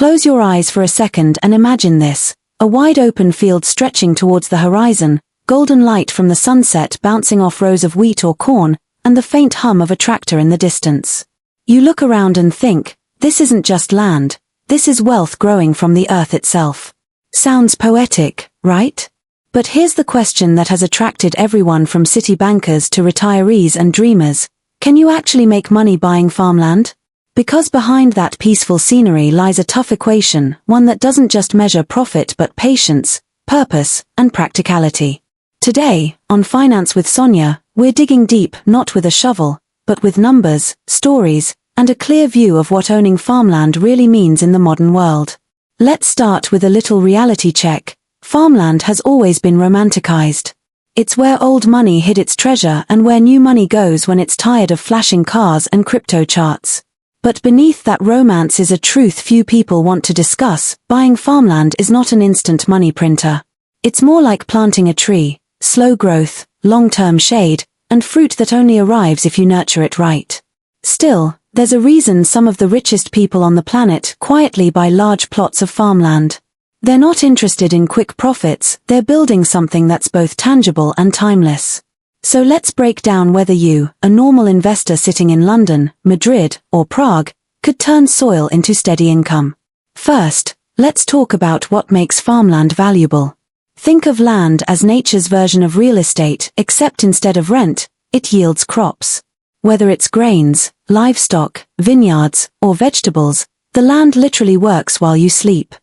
Close your eyes for a second and imagine this, a wide-open field stretching towards the horizon, golden light from the sunset bouncing off rows of wheat or corn, and the faint hum of a tractor in the distance. You look around and think, this isn't just land, this is wealth growing from the earth itself. Sounds poetic, right? But here's the question that has attracted everyone from city bankers to retirees and dreamers. Can you actually make money buying farmland? Because behind that peaceful scenery lies a tough equation, one that doesn't just measure profit but patience, purpose, and practicality. Today, on Finance with Sonia, we're digging deep not with a shovel, but with numbers, stories, and a clear view of what owning farmland really means in the modern world. Let's start with a little reality check. Farmland has always been romanticized. It's where old money hid its treasure and where new money goes when it's tired of flashing cars and crypto charts. But beneath that romance is a truth few people want to discuss. Buying farmland is not an instant money printer. It's more like planting a tree. Slow growth, long-term shade, and fruit that only arrives if you nurture it right. Still, there's a reason some of the richest people on the planet quietly buy large plots of farmland. They're not interested in quick profits, they're building something that's both tangible and timeless. So let's break down whether you, a normal investor sitting in London, Madrid, or Prague, could turn soil into steady income. First, let's talk about what makes farmland valuable. Think of land as nature's version of real estate, except instead of rent, it yields crops. Whether it's grains, livestock, vineyards, or vegetables, the land literally works while you sleep.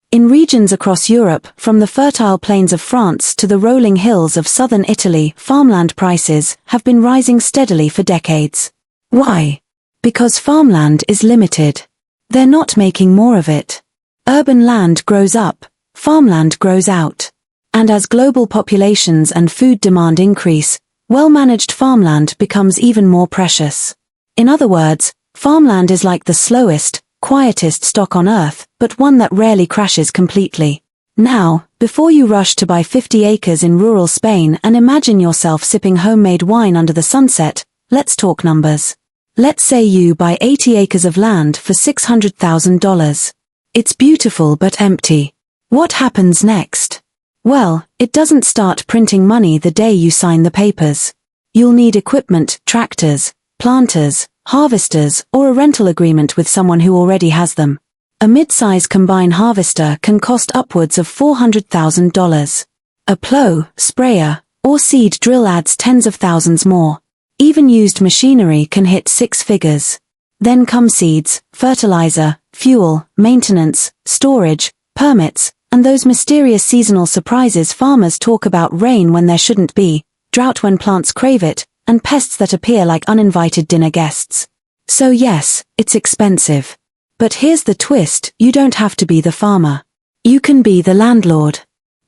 In regions across Europe, from the fertile plains of France to the rolling hills of southern Italy, farmland prices have been rising steadily for decades. Why? Because farmland is limited. They're not making more of it. Urban land grows up, farmland grows out. And as global populations and food demand increase, well-managed farmland becomes even more precious. In other words, farmland is like the slowest, quietest stock on earth, but one that rarely crashes completely. Now, before you rush to buy 50 acres in rural Spain and imagine yourself sipping homemade wine under the sunset, let's talk numbers. Let's say you buy 80 acres of land for $600,000. It's beautiful but empty. What happens next? Well, it doesn't start printing money the day you sign the papers. You'll need equipment, tractors, planters, harvesters, or a rental agreement with someone who already has them. A mid-size combine harvester can cost upwards of $400,000. A plow, sprayer, or seed drill adds tens of thousands more. Even used machinery can hit six figures. Then come seeds, fertilizer, fuel, maintenance, storage, permits, and those mysterious seasonal surprises farmers talk about: rain when there shouldn't be, drought when plants crave it, and pests that appear like uninvited dinner guests. So yes, it's expensive. But here's the twist: you don't have to be the farmer. You can be the landlord.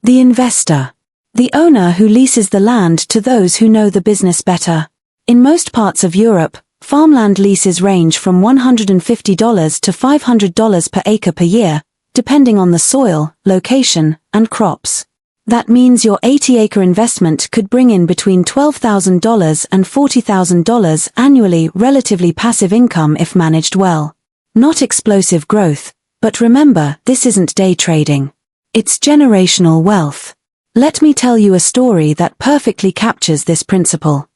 The investor. The owner who leases the land to those who know the business better. In most parts of Europe, farmland leases range from $150 to $500 per acre per year, depending on the soil, location, and crops. That means your 80-acre investment could bring in between $12,000 and $40,000 annually, relatively passive income if managed well. Not explosive growth, but remember, this isn't day trading. It's generational wealth. Let me tell you a story that perfectly captures this principle.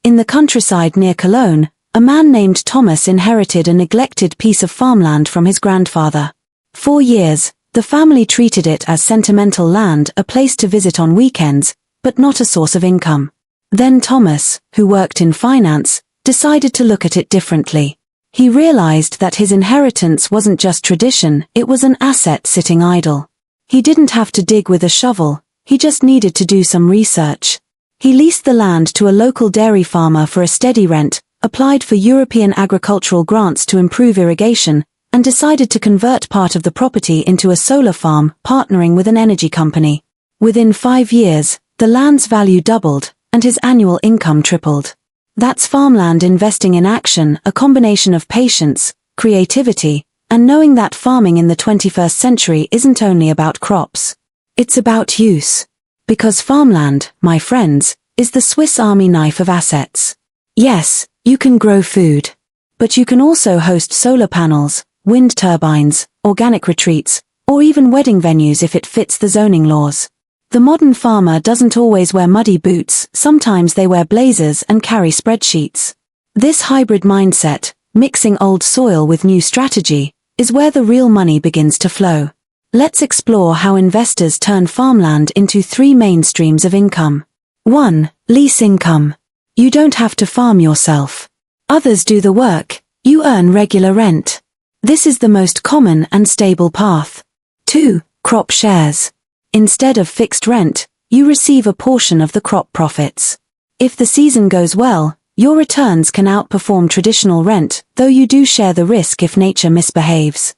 In the countryside near Cologne, a man named Thomas inherited a neglected piece of farmland from his grandfather. For years, the family treated it as sentimental land, a place to visit on weekends, but not a source of income. Then Thomas, who worked in finance, decided to look at it differently. He realized that his inheritance wasn't just tradition, it was an asset sitting idle. He didn't have to dig with a shovel, he just needed to do some research. He leased the land to a local dairy farmer for a steady rent, applied for European agricultural grants to improve irrigation, and decided to convert part of the property into a solar farm, partnering with an energy company. Within 5 years, the land's value doubled, and his annual income tripled. That's farmland investing in action, a combination of patience, creativity, and knowing that farming in the 21st century isn't only about crops. It's about use. Because farmland, my friends, is the Swiss Army knife of assets. Yes, you can grow food. But you can also host solar panels, wind turbines, organic retreats, or even wedding venues if it fits the zoning laws. The modern farmer doesn't always wear muddy boots, sometimes they wear blazers and carry spreadsheets. This hybrid mindset, mixing old soil with new strategy, is where the real money begins to flow. Let's explore how investors turn farmland into three main streams of income. 1. Lease income. You don't have to farm yourself. Others do the work, you earn regular rent. This is the most common and stable path. 2. Crop shares. Instead of fixed rent, you receive a portion of the crop profits. If the season goes well, your returns can outperform traditional rent, though you do share the risk if nature misbehaves.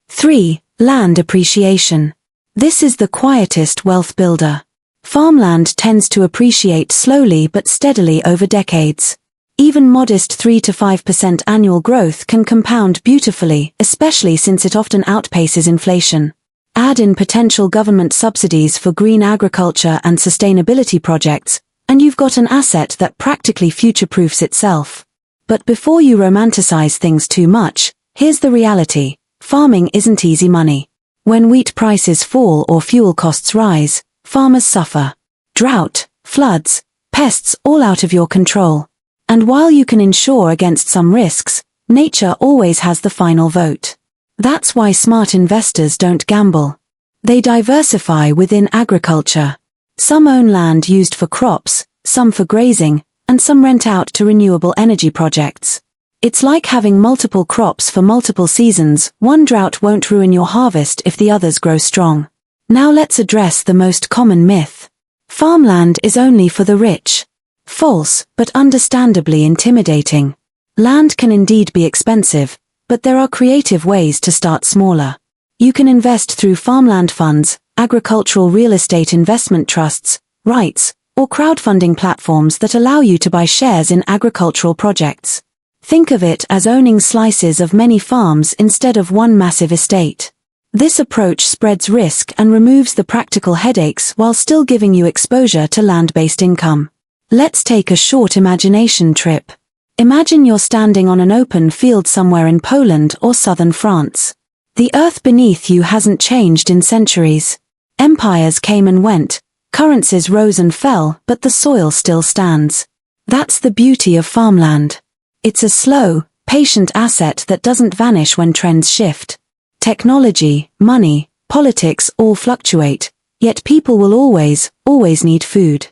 3. Land appreciation. This is the quietest wealth builder. Farmland tends to appreciate slowly but steadily over decades. Even modest 3 to 5% annual growth can compound beautifully, especially since it often outpaces inflation. Add in potential government subsidies for green agriculture and sustainability projects, and you've got an asset that practically future-proofs itself. But before you romanticize things too much, here's the reality. Farming isn't easy money. When wheat prices fall or fuel costs rise, farmers suffer. Drought, floods, pests all out of your control. And while you can insure against some risks, nature always has the final vote. That's why smart investors don't gamble. They diversify within agriculture. Some own land used for crops, some for grazing, and some rent out to renewable energy projects. It's like having multiple crops for multiple seasons. One drought won't ruin your harvest if the others grow strong. Now let's address the most common myth. Farmland is only for the rich. False, but understandably intimidating. Land can indeed be expensive, but there are creative ways to start smaller. You can invest through farmland funds, agricultural real estate investment trusts, REITs, or crowdfunding platforms that allow you to buy shares in agricultural projects. Think of it as owning slices of many farms instead of one massive estate. This approach spreads risk and removes the practical headaches while still giving you exposure to land-based income. Let's take a short imagination trip. Imagine you're standing on an open field somewhere in Poland or southern France. The earth beneath you hasn't changed in centuries. Empires came and went, currencies rose and fell, but the soil still stands. That's the beauty of farmland. It's a slow, patient asset that doesn't vanish when trends shift. Technology, money, politics all fluctuate, yet people will always need food.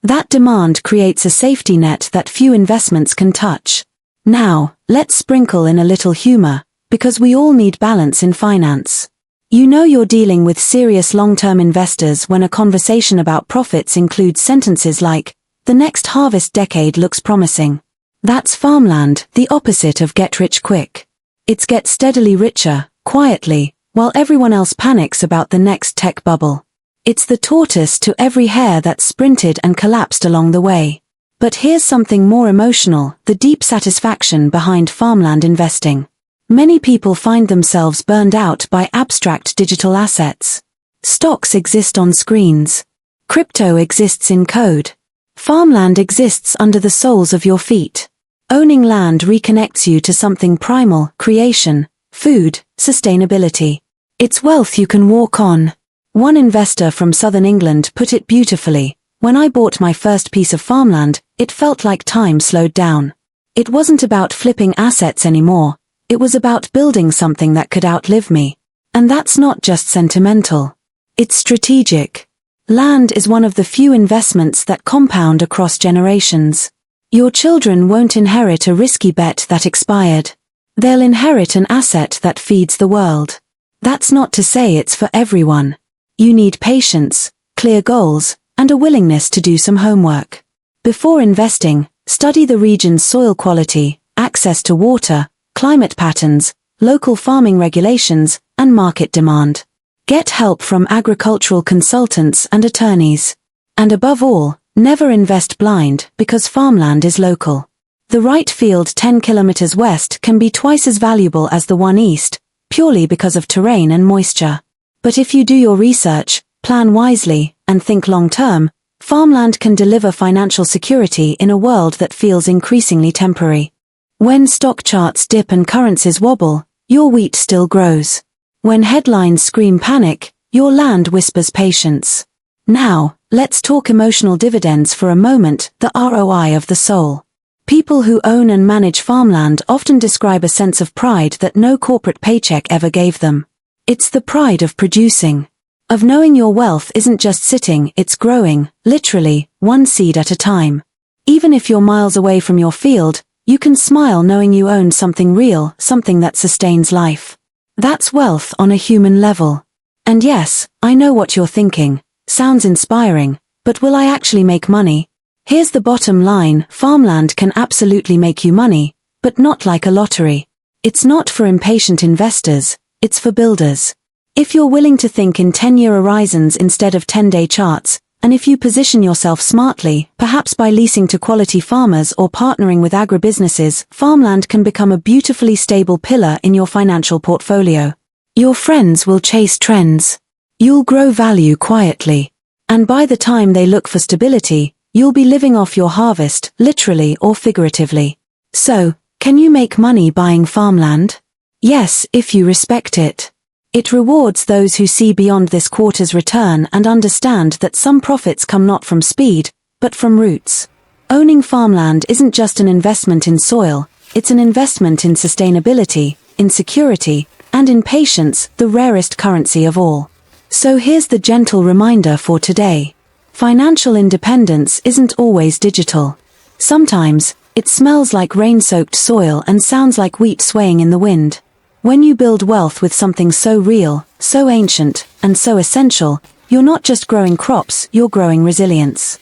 That demand creates a safety net that few investments can touch. Now, let's sprinkle in a little humor, because we all need balance in finance. You know you're dealing with serious long-term investors when a conversation about profits includes sentences like, "The next harvest decade looks promising." That's farmland, the opposite of get rich quick. It's get steadily richer, quietly, while everyone else panics about the next tech bubble. It's the tortoise to every hare that sprinted and collapsed along the way. But here's something more emotional, the deep satisfaction behind farmland investing. Many people find themselves burned out by abstract digital assets. Stocks exist on screens. Crypto exists in code. Farmland exists under the soles of your feet. Owning land reconnects you to something primal, creation, food, sustainability. It's wealth you can walk on. One investor from southern England put it beautifully, "When I bought my first piece of farmland, it felt like time slowed down. It wasn't about flipping assets anymore. It was about building something that could outlive me." And that's not just sentimental. It's strategic. Land is one of the few investments that compound across generations. Your children won't inherit a risky bet that expired. They'll inherit an asset that feeds the world. That's not to say it's for everyone. You need patience, clear goals, and a willingness to do some homework. Before investing, study the region's soil quality, access to water, climate patterns, local farming regulations, and market demand. Get help from agricultural consultants and attorneys. And above all, never invest blind, because farmland is local. The right field 10 kilometers west can be twice as valuable as the one east, purely because of terrain and moisture. But if you do your research, plan wisely, and think long-term, farmland can deliver financial security in a world that feels increasingly temporary. When stock charts dip and currencies wobble, your wheat still grows. When headlines scream panic, your land whispers patience. Now, let's talk emotional dividends for a moment, the ROI of the soul. People who own and manage farmland often describe a sense of pride that no corporate paycheck ever gave them. It's the pride of producing. Of knowing your wealth isn't just sitting, it's growing, literally, one seed at a time. Even if you're miles away from your field, you can smile knowing you own something real, something that sustains life. That's wealth on a human level. And yes, I know what you're thinking. Sounds inspiring, but will I actually make money? Here's the bottom line, farmland can absolutely make you money, but not like a lottery. It's not for impatient investors, it's for builders. If you're willing to think in 10-year horizons instead of 10-day charts, and if you position yourself smartly, perhaps by leasing to quality farmers or partnering with agribusinesses, farmland can become a beautifully stable pillar in your financial portfolio. Your friends will chase trends. You'll grow value quietly. And by the time they look for stability, you'll be living off your harvest, literally or figuratively. So, can you make money buying farmland? Yes, if you respect it. It rewards those who see beyond this quarter's return and understand that some profits come not from speed, but from roots. Owning farmland isn't just an investment in soil, it's an investment in sustainability, in security, and in patience, the rarest currency of all. So here's the gentle reminder for today. Financial independence isn't always digital. Sometimes, it smells like rain-soaked soil and sounds like wheat swaying in the wind. When you build wealth with something so real, so ancient, and so essential, you're not just growing crops, you're growing resilience.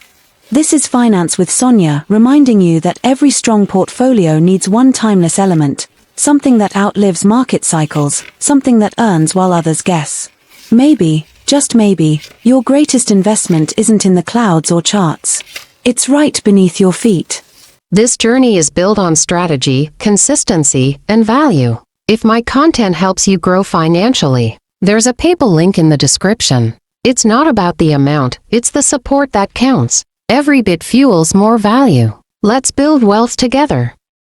This is Finance with Sonia, reminding you that every strong portfolio needs one timeless element, something that outlives market cycles, something that earns while others guess. Maybe, just maybe, your greatest investment isn't in the clouds or charts. It's right beneath your feet. This journey is built on strategy, consistency, and value. If my content helps you grow financially, there's a PayPal link in the description. It's not about the amount, it's the support that counts. Every bit fuels more value. Let's build wealth together.